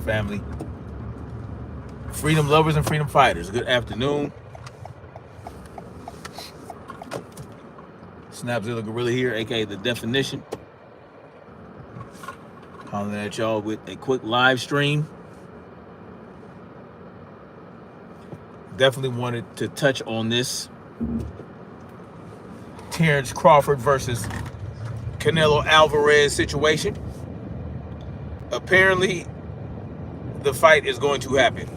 family, freedom lovers and freedom fighters. Good afternoon. Snapzilla Gorilla here, aka The Definition. Hollering at y'all with a quick live stream. Definitely wanted to touch on this Terrence Crawford versus Canelo Alvarez situation. Apparently, the fight is going to happen.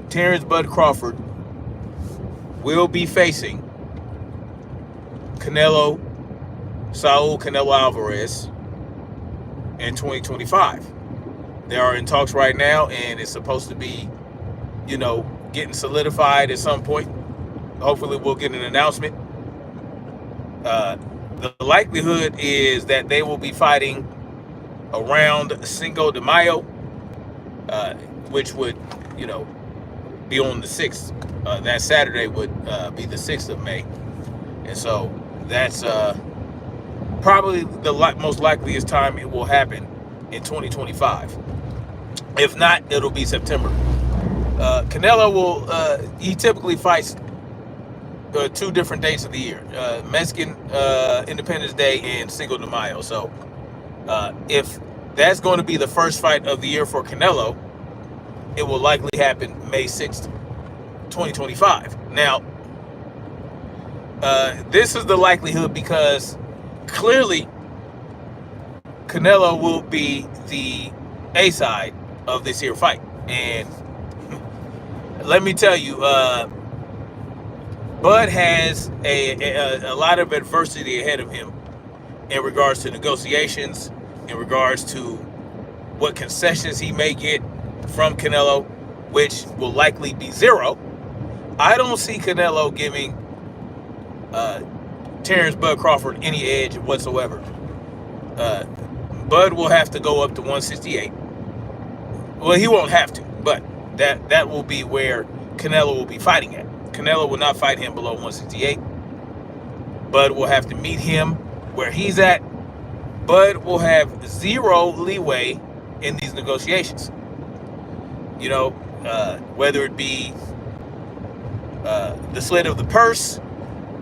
Terrence Bud Crawford will be facing Saul Canelo Alvarez in 2025. They are in talks right now, and it's supposed to be, getting solidified at some point. Hopefully, we'll get an announcement. The likelihood is that they will be fighting around Cinco de Mayo, which would, be on the 6th. That Saturday would be the 6th of May. And so that's probably the most likeliest time it will happen in 2025. If not, it'll be September. Canelo he typically fights 2 different dates of the year, Mexican Independence Day and Cinco de Mayo. So if that's going to be the first fight of the year for Canelo, it will likely happen May 6th, 2025. Now, this is the likelihood because clearly Canelo will be the A side of this here fight. And let me tell you, Bud has a lot of adversity ahead of him in regards to negotiations, in regards to what concessions he may get from Canelo, which will likely be zero. I don't see Canelo giving Terrence Bud Crawford any edge whatsoever. Bud will have to go up to 168. Well, he won't have to, but that will be where Canelo will be fighting at. Canelo will not fight him below 168. Bud will have to meet him where he's at. Bud will have zero leeway in these negotiations. Whether it be the split of the purse,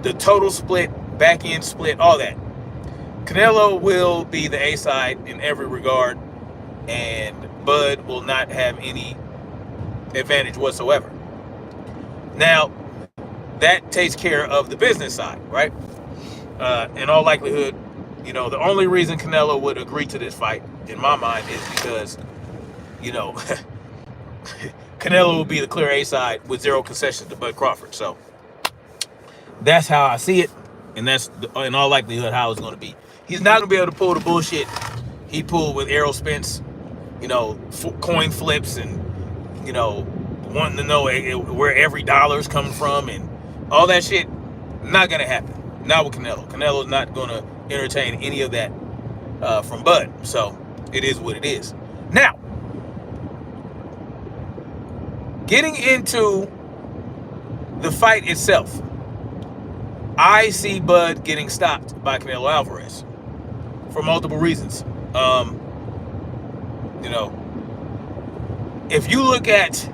the total split, back end split, all that. Canelo will be the A side in every regard, and Bud will not have any advantage whatsoever. Now, that takes care of the business side, right? In all likelihood, the only reason Canelo would agree to this fight, in my mind, is because, Canelo will be the clear A side with zero concessions to Bud Crawford. So that's how I see it, and that's in all likelihood how it's going to be. He's not going to be able to pull the bullshit he pulled with Errol Spence, coin flips and, wanting to know where every dollar's coming from and all that shit. Not going to happen. Not with Canelo. Canelo's not going to entertain any of that from Bud. So it is what it is. Now, getting into the fight itself, I see Bud getting stopped by Canelo Alvarez for multiple reasons. If you look at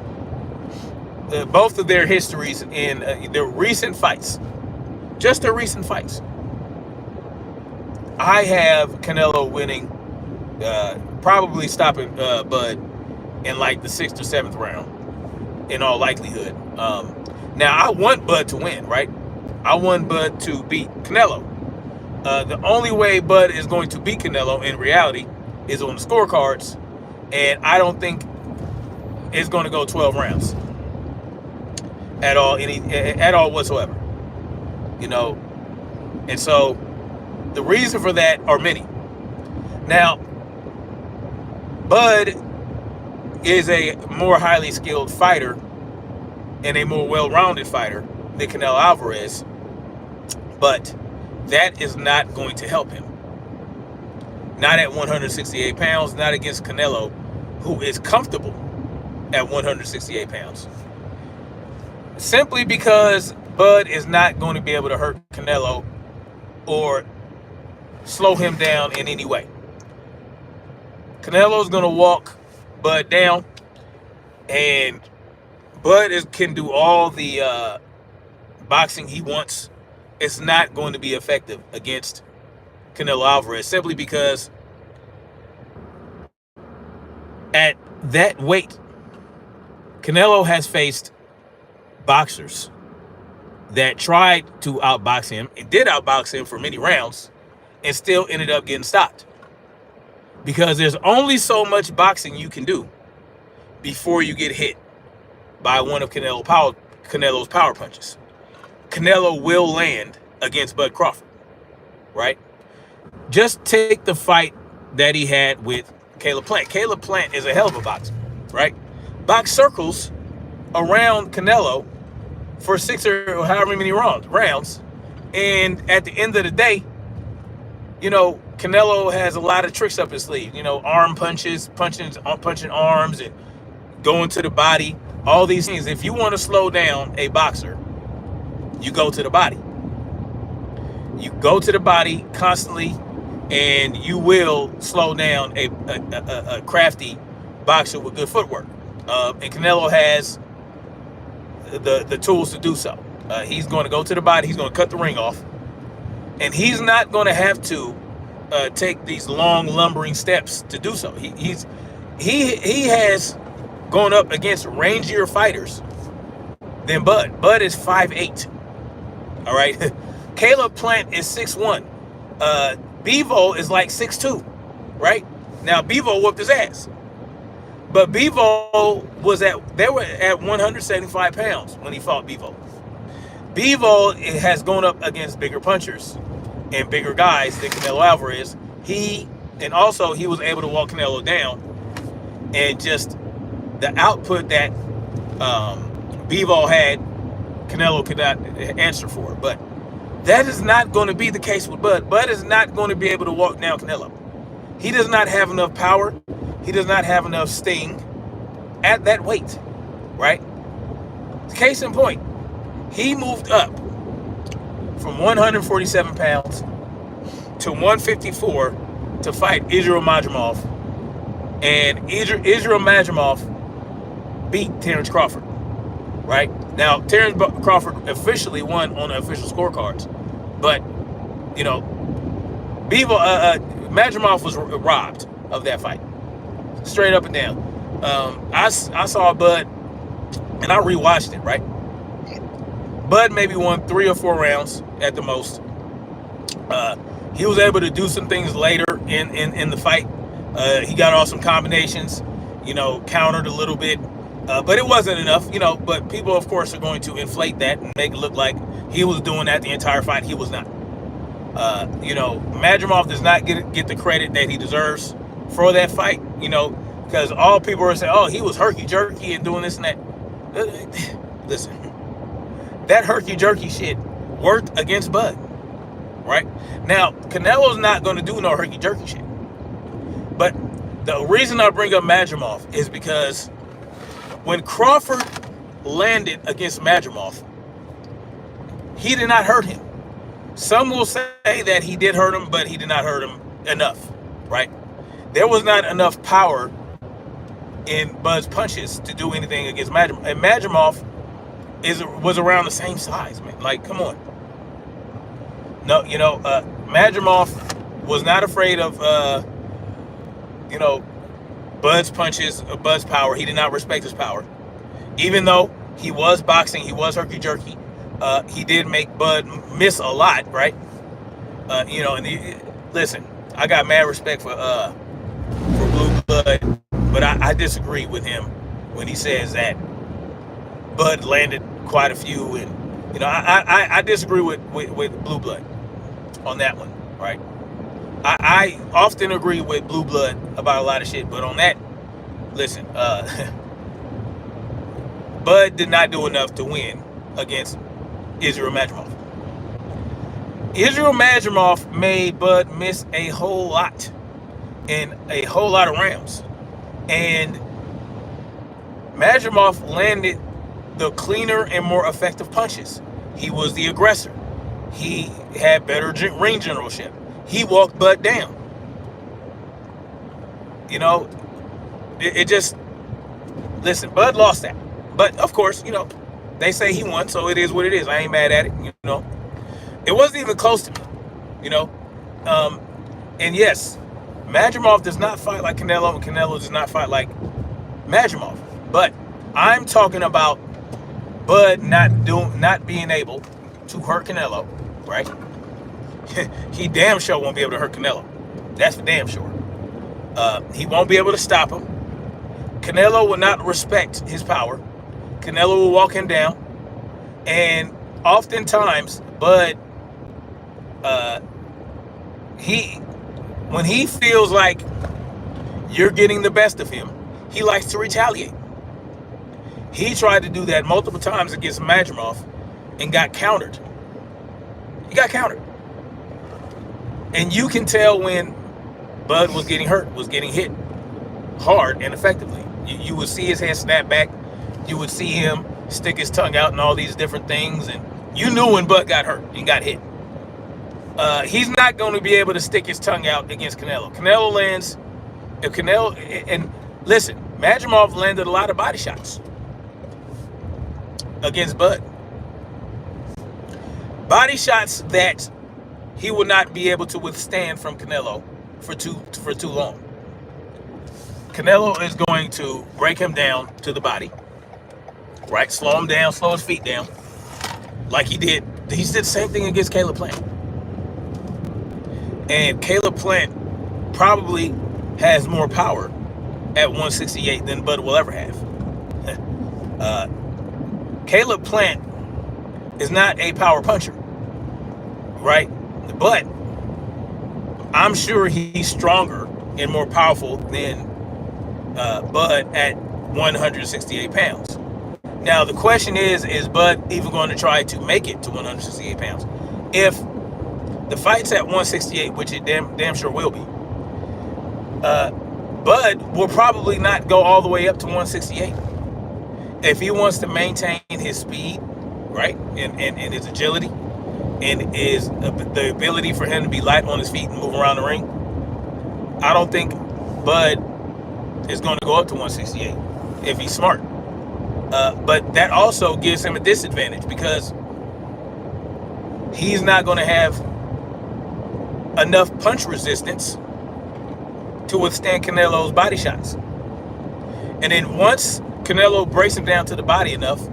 both of their histories in their recent fights, just their recent fights, I have Canelo winning, probably stopping Bud in like the 6th or 7th round, in all likelihood. Now, I want Bud to win, right? I want Bud to beat Canelo. The only way Bud is going to beat Canelo in reality is on the scorecards, and I don't think it's going to go 12 rounds at all whatsoever. And so the reason for that are many. Now, Bud is a more highly skilled fighter and a more well-rounded fighter than Canelo Alvarez, but that is not going to help him. Not at 168 pounds, not against Canelo, who is comfortable at 168 pounds. Simply because Bud is not going to be able to hurt Canelo or slow him down in any way. Canelo's going to walk Bud down. And Bud can do all the boxing he wants. It's not going to be effective against Canelo Alvarez simply because at that weight, Canelo has faced boxers that tried to outbox him and did outbox him for many rounds and still ended up getting stopped. Because there's only so much boxing you can do before you get hit by one of Canelo's power punches. Canelo will land against Bud Crawford, right? Just take the fight that he had with Caleb Plant. Caleb Plant is a hell of a boxer, right? Box circles around Canelo for 6 or however many rounds. And at the end of the day, you know, Canelo has a lot of tricks up his sleeve. You know, arm punches, punching arms and going to the body, all these things. If you want to slow down a boxer, you go to the body. You go to the body constantly, and you will slow down a crafty boxer with good footwork. And Canelo has the tools to do so. He's going to go to the body. He's going to cut the ring off, and he's not going to have to take these long, lumbering steps to do so. He has gone up against rangier fighters than Bud. Bud is 5'8". All right, Caleb Plant is 6'1". Bevo is like 6'2", right? Now Bevo whooped his ass, but Bevo they were at 175 pounds when he fought Bevo. Bevo has gone up against bigger punchers and bigger guys than Canelo Alvarez. He was able to walk Canelo down, and just the output that Bevo had, Canelo could not answer for. But that is not going to be the case with Bud. Bud is not going to be able to walk down Canelo. He does not have enough power. He does not have enough sting at that weight, right? Case in point, he moved up from 147 pounds to 154 to fight Israel Madrimov. And Israel Madrimov beat Terence Crawford, right? Now, Terence Crawford officially won on the official scorecards, but, you know, Madrimov was robbed of that fight, straight up and down. I saw Bud, and I rewatched it, right? Bud maybe won 3 or 4 rounds at the most. He was able to do some things later in the fight. He got off some combinations, you know, countered a little bit. But it wasn't enough, you know, but people, of course, are going to inflate that and make it look like he was doing that the entire fight. He was not. You know, Madrimov does not get the credit that he deserves for that fight, you know, because all people are saying, oh, he was herky-jerky and doing this and that. Listen, that herky-jerky shit worked against Bud, right? Now, Canelo's not going to do no herky-jerky shit. But the reason I bring up Madrimov is because when Crawford landed against Madrimov, he did not hurt him. Some will say that he did hurt him, but he did not hurt him enough, right? There was not enough power in Bud's punches to do anything against Madrimov. And Madrimov was around the same size, man. Like, come on. No, you know, Madrimov was not afraid of, you know, Bud's punches, Bud's power. He did not respect his power. Even though he was boxing, he was herky-jerky. He did make Bud miss a lot, right? You know, and listen, I got mad respect for Blue Blood, but I disagree with him when he says that Bud landed quite a few, and you know, I disagree with Blue Blood on that one, right? I often agree with Blue Blood about a lot of shit, but on that, listen, Bud did not do enough to win against Israel Madrimov. Israel Madrimov made Bud miss a whole lot in a whole lot of rounds. And Madrimov landed the cleaner and more effective punches. He was the aggressor. He had better ring generalship. He walked Bud down. You know, it just, Listen, Bud lost that. But, of course, they say he won, so it is what it is. I ain't mad at it. It wasn't even close to me, you know. And yes, Madrimov does not fight like Canelo, and Canelo does not fight like Madrimov. But I'm talking about Bud not being able to hurt Canelo, right? He damn sure won't be able to hurt Canelo. That's for damn sure. He won't be able to stop him. Canelo will not respect his power. Canelo will walk him down. And oftentimes, Bud, when he feels like you're getting the best of him, he likes to retaliate. He tried to do that multiple times against Madrimov and got countered. He got countered. And you can tell when Bud was getting hurt, was getting hit hard and effectively. You would see his head snap back. You would see him stick his tongue out and all these different things. And you knew when Bud got hurt and got hit. He's not going to be able to stick his tongue out against Canelo. Canelo lands, and listen, Madrimov landed a lot of body shots against Bud. Body shots that he will not be able to withstand from Canelo for too long. Canelo is going to break him down to the body, right? Slow him down, slow his feet down, like he did. He did the same thing against Caleb Plant. And Caleb Plant probably has more power at 168 than Bud will ever have. Caleb Plant is not a power puncher, right? But I'm sure he's stronger and more powerful than Bud at 168 pounds. Now, the question is Bud even going to try to make it to 168 pounds? If the fight's at 168, which it damn sure will be, Bud will probably not go all the way up to 168. If he wants to maintain his speed, right, and his agility, and the ability for him to be light on his feet and move around the ring, I don't think Bud is going to go up to 168 if he's smart. But that also gives him a disadvantage because he's not going to have enough punch resistance to withstand Canelo's body shots. And then once Canelo breaks him down to the body enough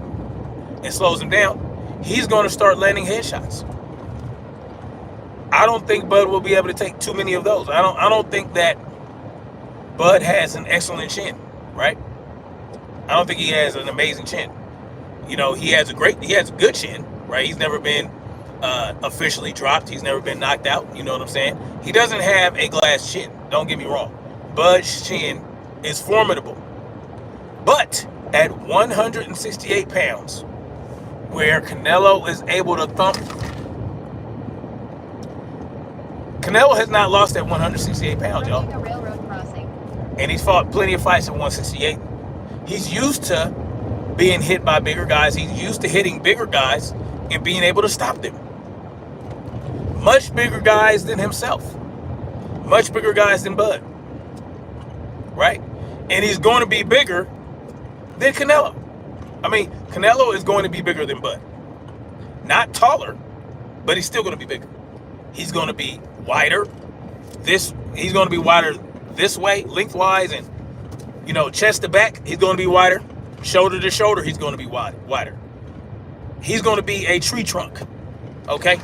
and slows him down, he's going to start landing headshots. I don't think Bud will be able to take too many of those. I don't think that Bud has an excellent chin, right? I don't think he has an amazing chin. He has a good chin, right? He's never been officially dropped. He's never been knocked out. You know what I'm saying? He doesn't have a glass chin. Don't get me wrong. Bud's chin is formidable. But at 168 pounds, where Canelo is able to thump, Canelo has not lost at 168 pounds, y'all. And he's fought plenty of fights at 168. He's used to being hit by bigger guys. He's used to hitting bigger guys and being able to stop them. Much bigger guys than himself. Much bigger guys than Bud. Right? And he's going to be bigger than Canelo. I mean, Canelo is going to be bigger than Bud. Not taller, but he's still going to be bigger. He's going to be wider. He's going to be wider this way, lengthwise, and chest to back, he's going to be wider. Shoulder to shoulder, he's going to be wider. He's going to be a tree trunk. Okay?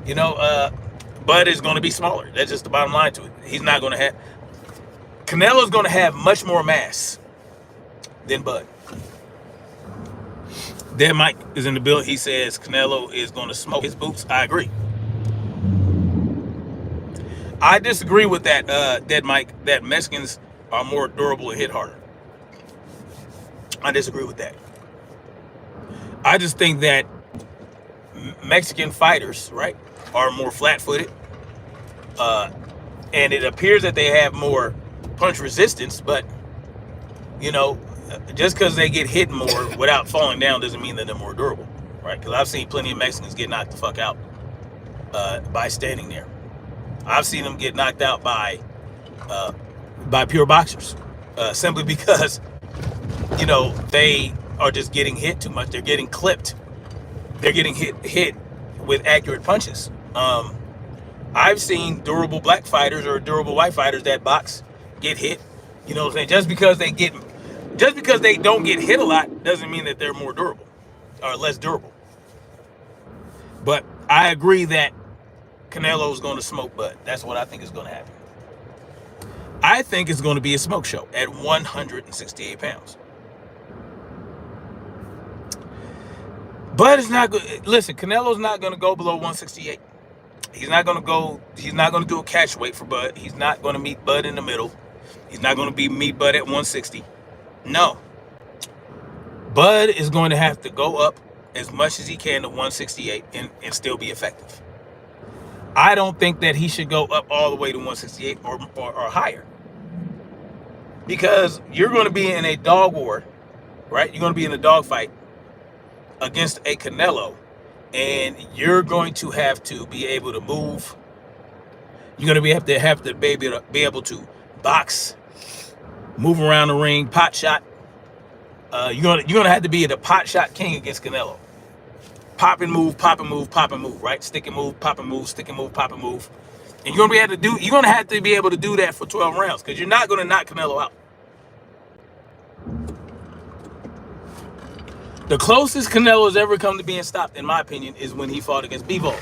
Bud is going to be smaller. That's just the bottom line to it. He's not going to have... Canelo's going to have much more mass than Bud. Then Mike is in the building. He says Canelo is going to smoke his boots. I agree. I disagree with that, Dead Mike, that Mexicans are more durable and hit harder. I disagree with that. I just think that Mexican fighters, right, are more flat-footed. And it appears that they have more punch resistance, but, just because they get hit more without falling down doesn't mean that they're more durable, right? Because I've seen plenty of Mexicans get knocked the fuck out by standing there. I've seen them get knocked out by pure boxers, simply because they are just getting hit too much. They're getting clipped. They're getting hit with accurate punches. I've seen durable black fighters or durable white fighters that box get hit. You know what I'm saying? Just because they don't get hit a lot doesn't mean that they're more durable or less durable. But I agree that Canelo is going to smoke Bud. That's what I think is going to happen. I think it's going to be a smoke show at 168 pounds. Bud is not good. Listen, Canelo's not going to go below 168. He's not going to do a catch weight for Bud. He's not going to meet Bud in the middle. He's not going to meet Bud at 160. No. Bud is going to have to go up as much as he can to 168 and still be effective. I don't think that he should go up all the way to 168 or higher. Because you're going to be in a dog war, right? You're going to be in a dog fight against a Canelo, and you're going to have to be able to move. You're going to have to be able to box, move around the ring, pot shot. You're gonna have to be the pot shot king against Canelo. Pop and move, pop and move, pop and move, right? Stick and move, pop and move, stick and move, pop and move. And you're gonna have to be able to do that for 12 rounds, because you're not gonna knock Canelo out. The closest Canelo has ever come to being stopped, in my opinion, is when he fought against Bivol.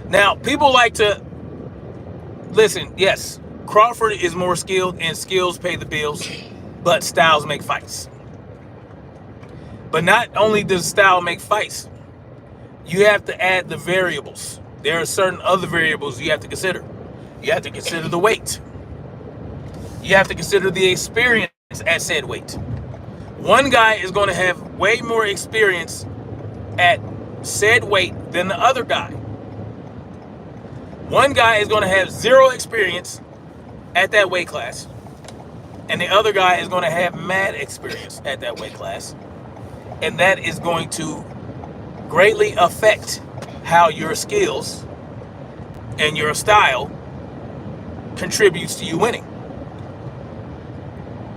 Now, people like to listen. Yes, Crawford is more skilled, and skills pay the bills, but styles make fights. But not only does style make fights, you have to add the variables. There are certain other variables you have to consider. You have to consider the weight. You have to consider the experience at said weight. One guy is going to have way more experience at said weight than the other guy. One guy is going to have zero experience at that weight class, and the other guy is going to have mad experience at that weight class. And that is going to greatly affect how your skills and your style contributes to you winning.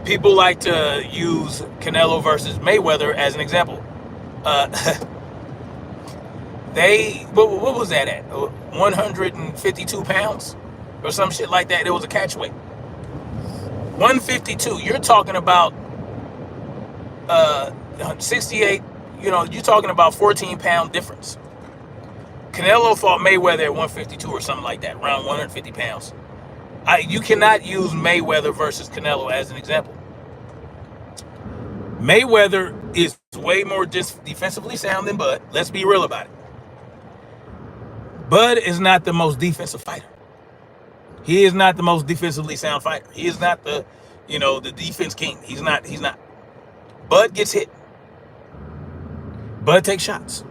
People like to use Canelo versus Mayweather as an example. What was that at? 152 pounds or some shit like that. It was a catch weight. 152. You're talking about 68. You're talking about 14-pound difference. Canelo fought Mayweather at 152 or something like that, around 150 pounds. You cannot use Mayweather versus Canelo as an example. Mayweather is way more defensively sound than Bud. Let's be real about it. Bud is not the most defensive fighter. He is not the most defensively sound fighter. He is not the defense king. He's not. Bud gets hit. Bud takes shots.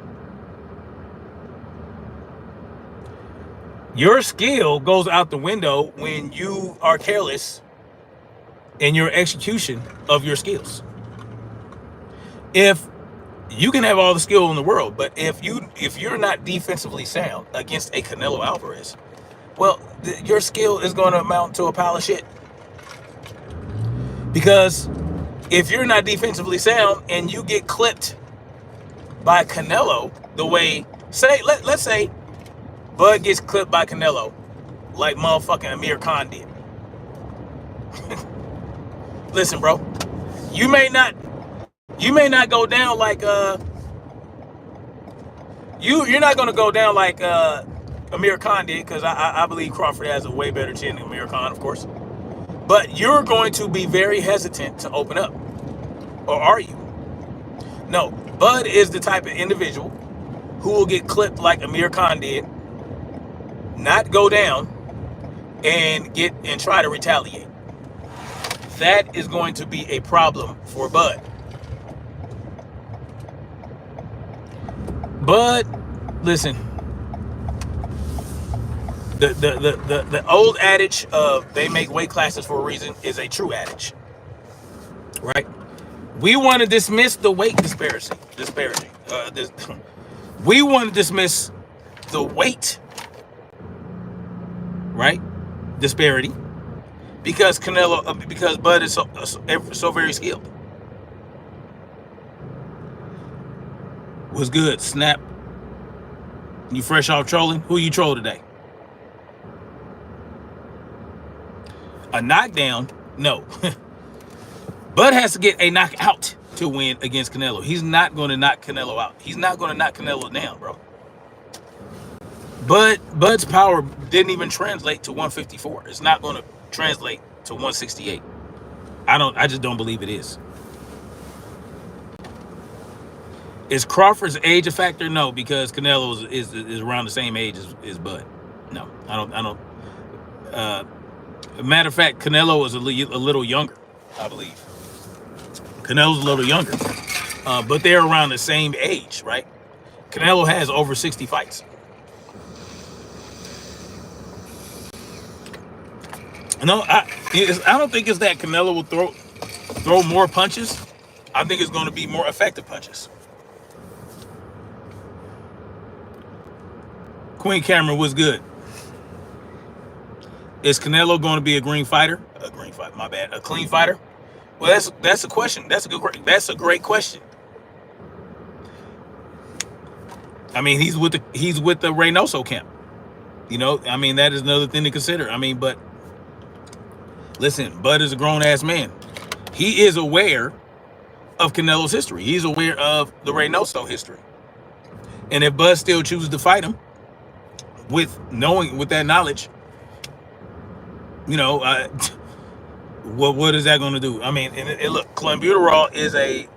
Your skill goes out the window when you are careless in your execution of your skills. If you can have all the skill in the world, but if you're not defensively sound against a Canelo Alvarez, well, your skill is going to amount to a pile of shit. Because if you're not defensively sound and you get clipped by Canelo the way, let's say Bud gets clipped by Canelo like motherfucking Amir Khan did. Listen, bro, you may not go down like you're not gonna go down like Amir Khan did, because I believe Crawford has a way better chin than Amir Khan, of course. But you're going to be very hesitant to open up. Or are you? No, Bud is the type of individual who will get clipped like Amir Khan did, not go down and try to retaliate. That is going to be a problem for Bud. Bud, listen, the old adage of they make weight classes for a reason is a true adage, right? We want to dismiss the weight disparity. We want to dismiss the weight, right, disparity, because because Bud is so very skilled. What's good, Snap? You fresh off trolling? Who you troll today? A knockdown? No. Bud has to get a knockout to win against Canelo. He's not going to knock Canelo out. He's not going to knock Canelo down, bro. Bud's power didn't even translate to 154. It's not going to translate to 168. I just don't believe it is. Is Crawford's age a factor? No, because Canelo is around the same age as Bud. No, I don't. Matter of fact, Canelo is a little younger, I believe. Canelo's a little younger, but they're around the same age, right? Canelo has over 60 fights. No, I don't think it's that Canelo will throw more punches. I think it's going to be more effective punches. Queen Cameron was good. Is Canelo going to be a green fighter? A green fighter, my bad. A clean fighter? Well, that's a question. That's a great question. I mean, he's with the Reynoso camp. You know, I mean, that is another thing to consider. I mean, but listen, Bud is a grown-ass man. He is aware of Canelo's history. He's aware of the Reynoso history. And if Bud still chooses to fight him with that knowledge, you know, what is that going to do? I mean, and look, clenbuterol is a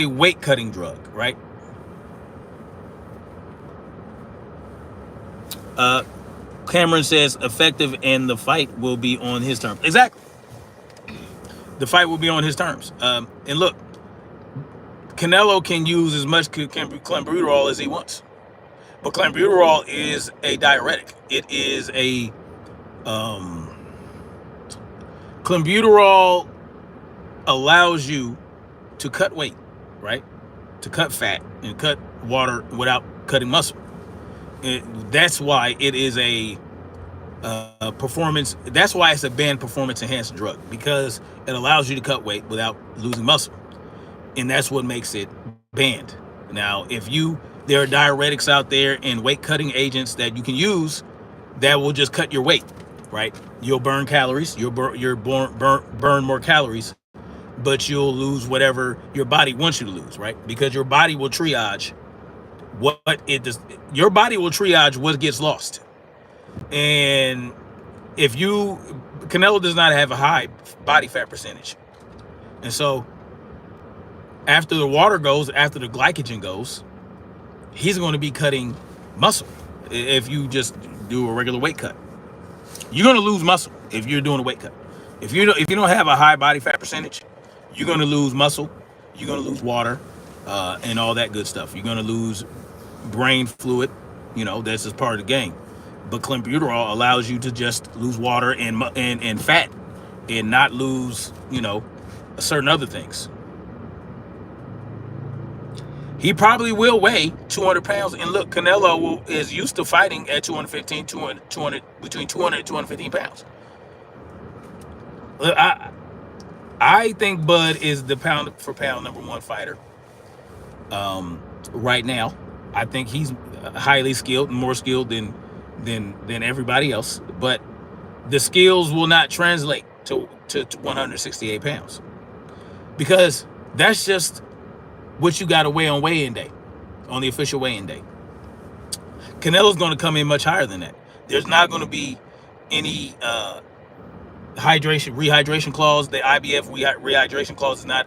weight cutting drug, right? Cameron says effective and the fight will be on his terms. Exactly. The fight will be on his terms. And look, Canelo can use as much clenbuterol as he wants. But clenbuterol is a diuretic. It is a clenbuterol allows you to cut weight, right? To cut fat and cut water without cutting muscle. That's why it is a performance. That's why it's a banned performance enhancing drug, because it allows you to cut weight without losing muscle, and that's what makes it banned. Now, there are diuretics out there and weight cutting agents that you can use that will just cut your weight, right? You'll burn calories. You'll burn more calories, but you'll lose whatever your body wants you to lose, right? Because your body will triage what it does. Your body will triage what gets lost. And Canelo does not have a high body fat percentage. And so after the water goes, after the glycogen goes, he's going to be cutting muscle. If you just do a regular weight cut, you're going to lose muscle if you're doing a weight cut. If you don't have a high body fat percentage, you're going to lose muscle. You're going to lose water, and all that good stuff. You're going to lose brain fluid. You know, that's just part of the game. But clenbuterol allows you to just lose water and fat, and not lose, you know, certain other things. He probably will weigh 200 pounds. And look, Canelo is used to fighting at 215, 200, between 200 and 215 pounds. Look, I think Bud is the pound for pound number one fighter right now. I think he's highly skilled and more skilled than everybody else. But the skills will not translate to 168 pounds. Because that's just what you got to weigh on weigh-in day, on the official weigh-in day. Canelo's going to come in much higher than that. There's not going to be any rehydration clause. The IBF rehydration clause is not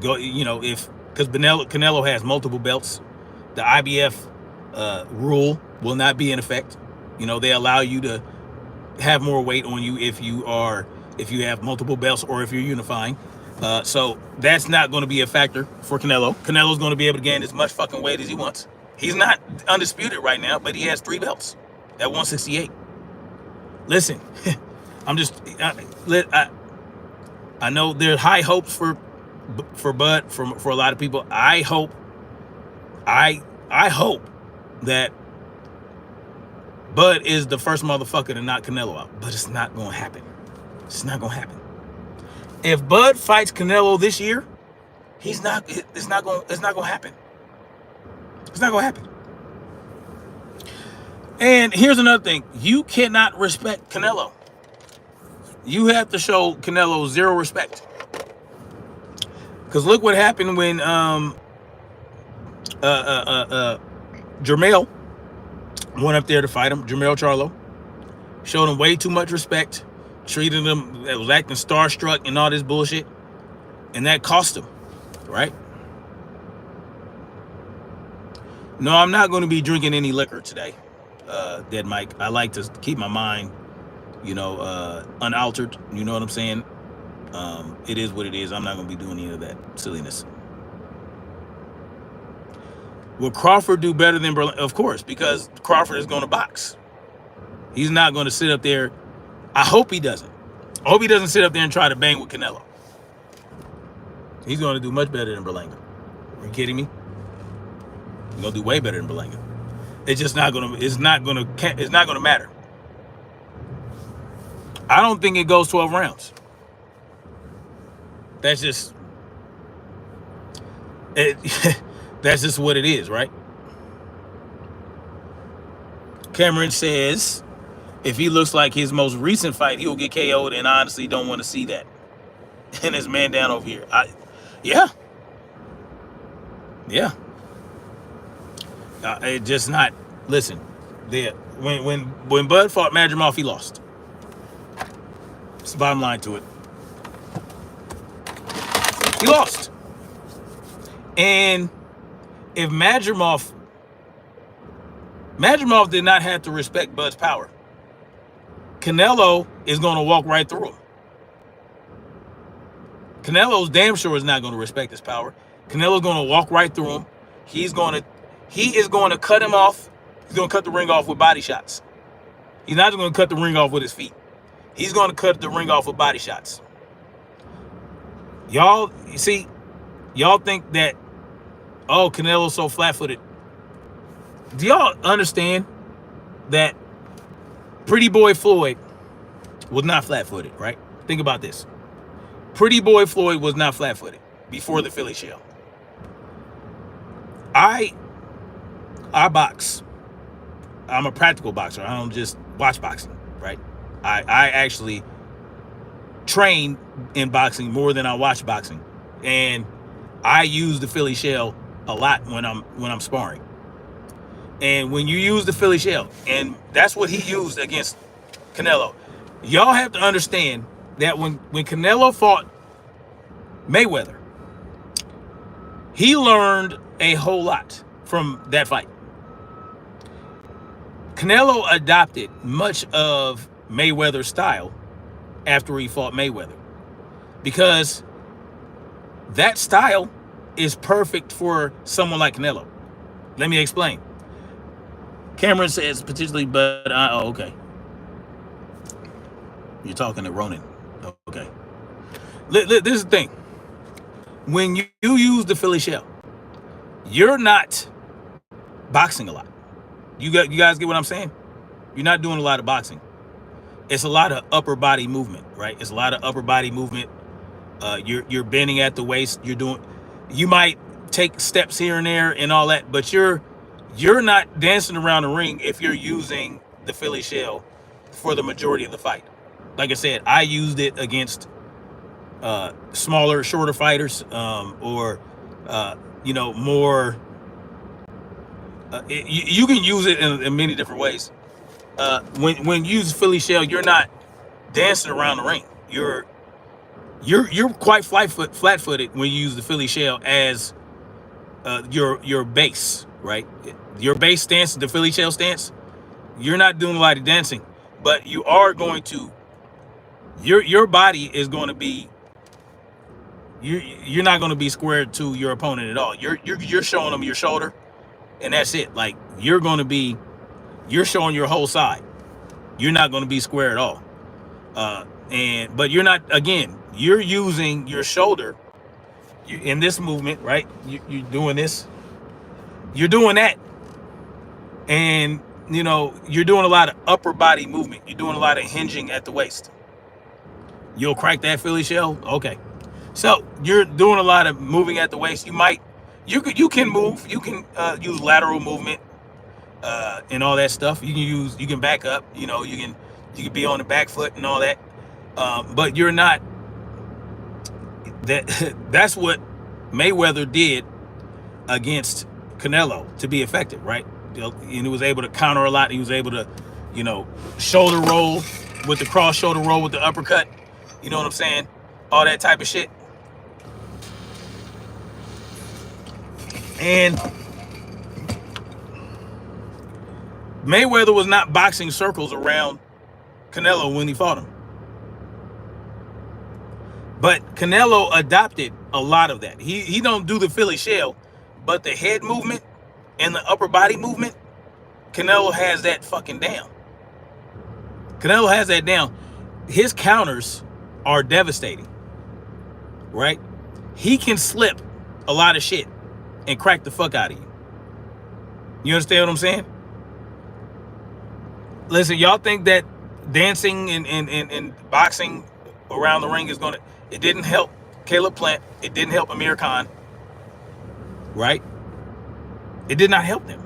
go. You know, because Canelo has multiple belts, the IBF rule will not be in effect. You know, they allow you to have more weight on you if you have multiple belts or if you're unifying. So that's not going to be a factor for Canelo. Canelo's going to be able to gain as much fucking weight as he wants. He's not undisputed right now, but he has 3 belts at 168. Listen, I know there are high hopes for Bud, for a lot of people. I hope that Bud is the first motherfucker to knock Canelo out, but it's not gonna happen. It's not gonna happen. If Bud fights Canelo this year, it's not gonna happen. It's not gonna happen. And here's another thing: you cannot respect Canelo. You have to show Canelo zero respect. Because look what happened when Jermell went up there to fight him. Jermell Charlo showed him way too much respect, treated him, was acting starstruck and all this bullshit, and that cost him, right? No, I'm not going to be drinking any liquor today, Dead Mike. I like to keep my mind, unaltered. You know what I'm saying? It is what it is. I'm not going to be doing any of that silliness. Will Crawford do better than Berlanga? Of course, because Crawford is going to box. He's not going to sit up there. I hope he doesn't. I hope he doesn't sit up there and try to bang with Canelo. He's going to do much better than Berlanga. Are you kidding me? He's going to do way better than Berlanga. It's just not going to. It's not going to matter. I don't think it goes 12 rounds. That's just it. That's just what it is, right? Cameron says, if he looks like his most recent fight, he'll get KO'd, and I honestly don't want to see that. And his man down over here. Yeah. It just not. Listen, when Bud fought Madrimov, he lost. It's the bottom line to it. He lost. And if Madrimov did not have to respect Bud's power, Canelo is going to walk right through him. Canelo's damn sure is not going to respect his power. Canelo's going to walk right through him. He is going to cut him off. He's going to cut the ring off with body shots. He's not just going to cut the ring off with his feet. He's going to cut the ring off with body shots. Y'all, you see, y'all think that, oh, Canelo's so flat-footed. Do y'all understand that Pretty Boy Floyd was not flat-footed, right? Think about this. Pretty Boy Floyd was not flat-footed before the Philly shell. I box. I'm a practical boxer. I don't just watch boxing, right? I actually train in boxing more than I watch boxing, and I use the Philly shell a lot when I'm sparring. And when you use the Philly shell, and that's what he used against Canelo, y'all have to understand that when Canelo fought Mayweather, he learned a whole lot from that fight. Canelo adopted much of Mayweather's style after he fought Mayweather, because that style is perfect for someone like Canelo. Let me explain. Cameron says potentially, but okay. You're talking to Ronan. Okay. This is the thing. When you use the Philly shell, you're not boxing a lot. You guys get what I'm saying? You're not doing a lot of boxing. It's a lot of upper body movement, right? It's a lot of upper body movement. You're bending at the waist. You might take steps here and there and all that, but you're not dancing around the ring if you're using the Philly shell for the majority of the fight. Like I said, I used it against smaller, shorter fighters, or more. You can use it in many different ways. When you use Philly shell, you're not dancing around the ring. You're quite flat-footed when you use the Philly shell as your base, right? Your base stance, the Philly shell stance. You're not doing a lot of dancing, but you are going to. Your body is going to be. You're not going to be squared to your opponent at all. You're showing them your shoulder, and that's it. Like you're showing your whole side. You're not going to be square at all. But you're not, again, you're using your shoulder in this movement, right? You're doing this. You're doing that. And you know, you're doing a lot of upper body movement. You're doing a lot of hinging at the waist. You'll crack that Philly shell? Okay. So you're doing a lot of moving at the waist. You can move. You can use lateral movement and all that stuff. You can back up. You know, you can be on the back foot and all that. But you're not. That's what Mayweather did against Canelo to be effective, right? And he was able to counter a lot. He was able to, you know, shoulder roll with the cross shoulder roll with the uppercut. You know what I'm saying? All that type of shit. And Mayweather was not boxing circles around Canelo when he fought him. But Canelo adopted a lot of that. He don't do the Philly shell, but the head movement and the upper body movement, Canelo has that fucking down. Canelo has that down. His counters are devastating, right? He can slip a lot of shit and crack the fuck out of you. You understand what I'm saying? Listen, y'all think that dancing and boxing around the ring is gonna, it didn't help Caleb Plant, it didn't help Amir Khan, right? It did not help them.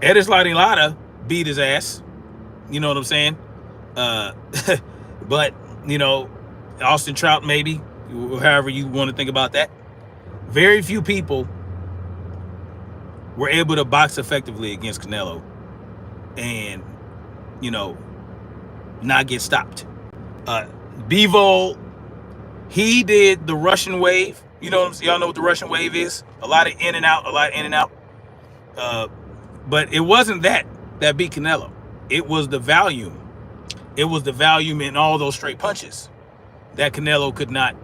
Edis Ladilada beat his ass, you know what I'm saying? But, you know, Austin Trout maybe, however you want to think about that. Very few people were able to box effectively against Canelo and, you know, not get stopped. Bivol, he did the Russian wave. You know, y'all know what the Russian wave is? A lot of in and out, but it wasn't that beat Canelo. It was the volume. It was the volume in all those straight punches that Canelo could not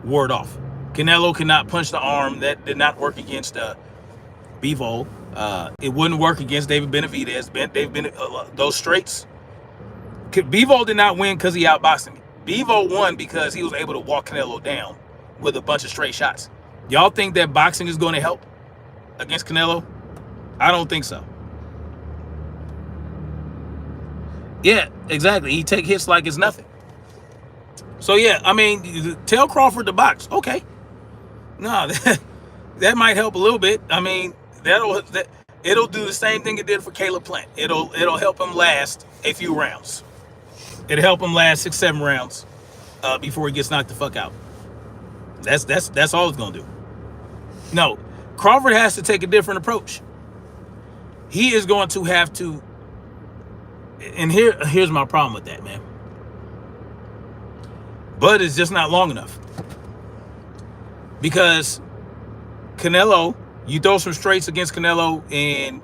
ward off. Canelo could not punch the arm. That did not work against Bivol. It wouldn't work against David Benavidez. Those straights. Bivol did not win because he outboxed him. Bivol won because he was able to walk Canelo down with a bunch of straight shots. Y'all think that boxing is going to help against Canelo? I don't think so. Yeah, exactly. He take hits like it's nothing. So yeah, I mean, tell Crawford to box. Okay. No, that might help a little bit. I mean, it'll do the same thing it did for Caleb Plant. It'll help him last a few rounds. It'll help him last 6-7 rounds before he gets knocked the fuck out. That's all it's gonna do. No, Crawford has to take a different approach. He is going to have to, and here's my problem with that, man. Bud is just not long enough. Because Canelo, you throw some straights against Canelo, and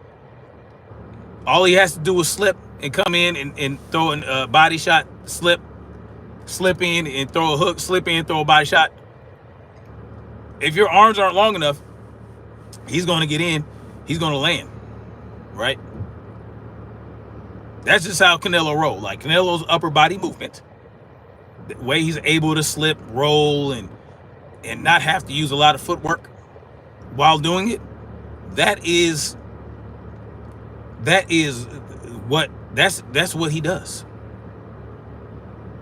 all he has to do is slip and come in and throw a body shot, slip in and throw a hook, slip in, throw a body shot. If your arms aren't long enough, he's going to get in, he's going to land, right? That's just how Canelo roll. Like Canelo's upper body movement, the way he's able to slip, roll, and not have to use a lot of footwork while doing it, that's what he does.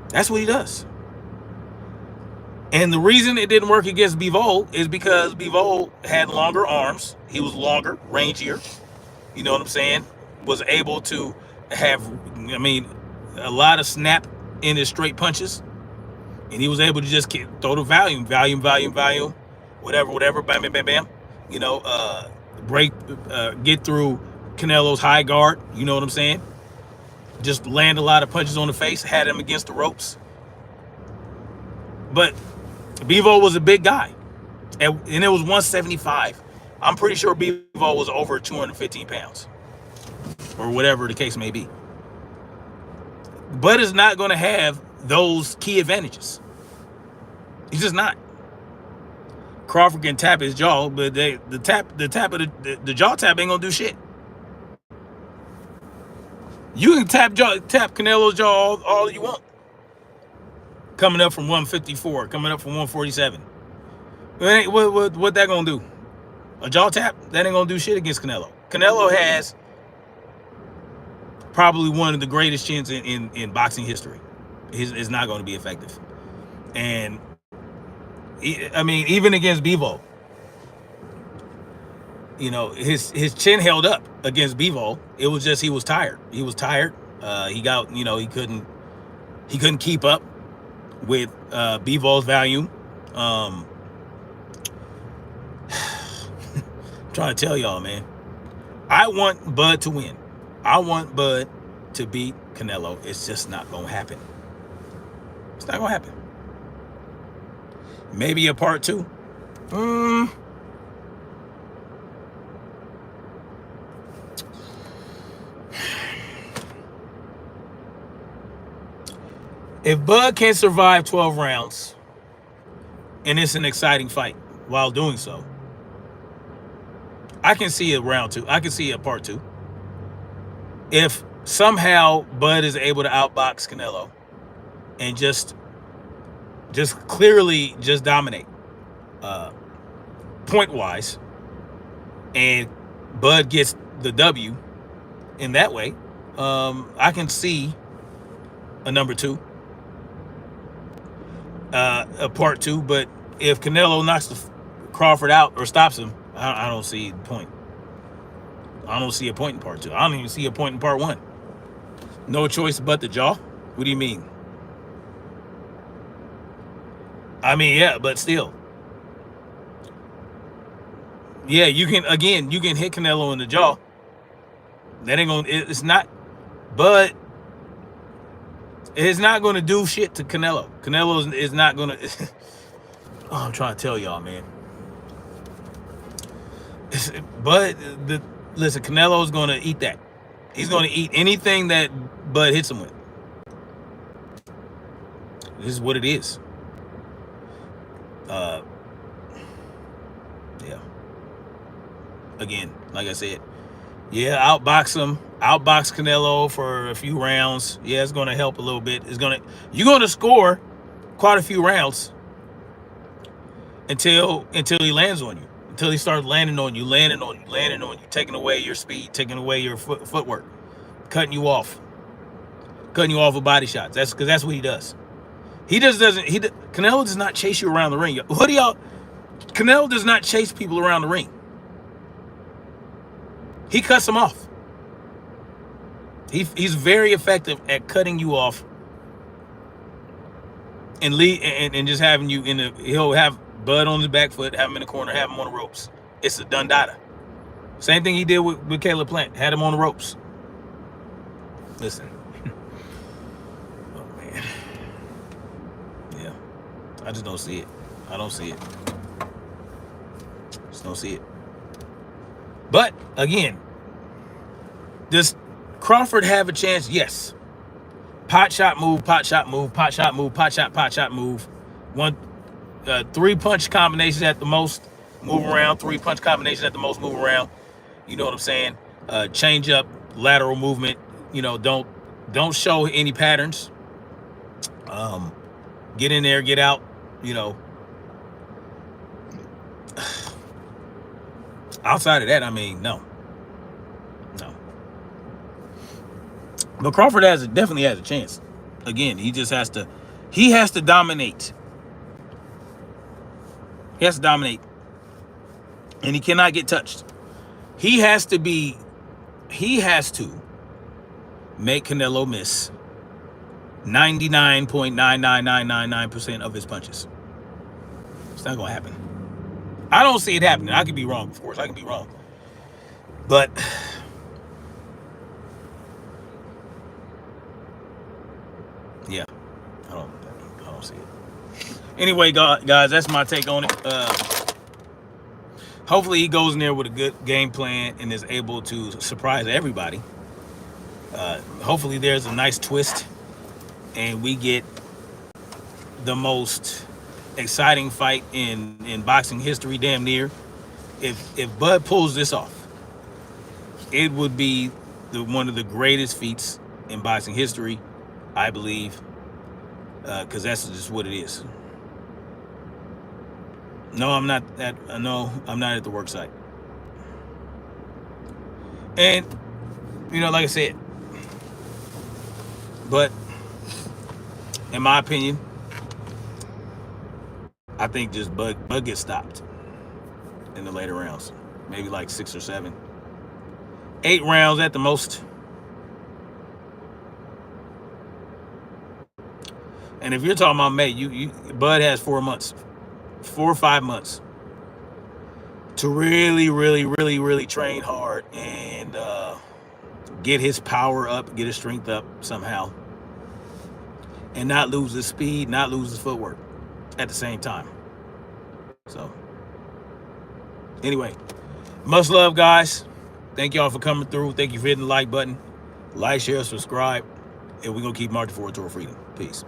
That's what he does. And the reason it didn't work against Bivol is because Bivol had longer arms. He was longer, rangier. You know what I'm saying? Was able to have, I mean, a lot of snap in his straight punches. And he was able to just throw the volume, whatever, bam, bam, bam, bam. You know, get through Canelo's high guard. You know what I'm saying? Just land a lot of punches on the face, had him against the ropes. But Bivol was a big guy, and it was 175. I'm pretty sure Bivol was over 215 pounds, or whatever the case may be. Bud is not going to have those key advantages. He's just not. Crawford can tap his jaw, but the jaw tap ain't gonna do shit. You can tap Canelo's jaw all you want. Coming up from 154, coming up from 147. What that gonna do? A jaw tap? That ain't gonna do shit against Canelo. Canelo has probably one of the greatest chins in boxing history. Is not going to be effective. And I mean, even against Bivol, his chin held up against Bivol. It was just he was tired. He was tired. He got he couldn't keep up with Bivol's volume. I'm trying to tell y'all, man. I want Bud to win. I want Bud to beat Canelo. It's just not gonna happen. It's not gonna happen. Maybe a part 2. If Bud can survive 12 rounds, and it's an exciting fight while doing so, I can see a round 2. I can see a part 2. If somehow Bud is able to outbox Canelo and just clearly just dominate point wise, and Bud gets the W in that way, I can see a number 2, a part 2. But if Canelo knocks Crawford out or stops him, I don't see the point. I don't see a point in part 2. I don't even see a point in part 1. No choice but the jaw. What do you mean? I mean, yeah, but still. Yeah, you can hit Canelo in the jaw. That ain't gonna, it's not, but it's not gonna do shit to Canelo. Canelo is not gonna, I'm trying to tell y'all, man. But listen, Canelo's gonna eat that. He's gonna eat anything that Bud hits him with. This is what it is. Yeah. Again, like I said, yeah, outbox Canelo for a few rounds. Yeah, it's gonna help a little bit. You're gonna score quite a few rounds until he lands on you. Until he starts landing on you, taking away your speed, taking away your footwork, cutting you off with body shots. That's because that's what he does. Canelo does not chase you around the ring. Canelo does not chase people around the ring. He cuts them off. He's very effective at cutting you off and just having you he'll have Bud on his back foot, have him in the corner, have him on the ropes. It's a done data. Same thing he did with Caleb Plant. Had him on the ropes. Listen. Oh, man. Yeah. I just don't see it. I don't see it. Just don't see it. But, again, does Crawford have a chance? Yes. Pot shot move, pot shot move, pot shot move, pot shot move. 3-punch combinations at the most, move around. 3-punch combinations at the most, move around. You know what I'm saying? Change up, lateral movement. Don't show any patterns. Get in there, get out. Outside of that, I mean, no. But Crawford definitely has a chance. Again, he has to dominate. He has to dominate. And he cannot get touched. He has to make Canelo miss 99.99999% of his punches. It's not going to happen. I don't see it happening. I could be wrong, of course. I can be wrong. But yeah, I don't see it. Anyway, guys, that's my take on it. Hopefully he goes in there with a good game plan and is able to surprise everybody. Hopefully there's a nice twist and we get the most exciting fight in boxing history, damn near. If Bud pulls this off, it would be one of the greatest feats in boxing history, I believe, because that's just what it is. No, I'm not at the work site. And like I said, But in my opinion, I think just Bud gets stopped in the later rounds. Maybe like 6 or 7. 8 rounds at the most. And if you're talking about May, Bud has 4 months, 4 or 5 months to really train hard and get his power up, get his strength up somehow, and not lose his speed, not lose his footwork at the same time. So, anyway, much love, guys. Thank y'all for coming through. Thank you for hitting the like button. Like, share, subscribe, and we're going to keep marching forward toward freedom. Peace.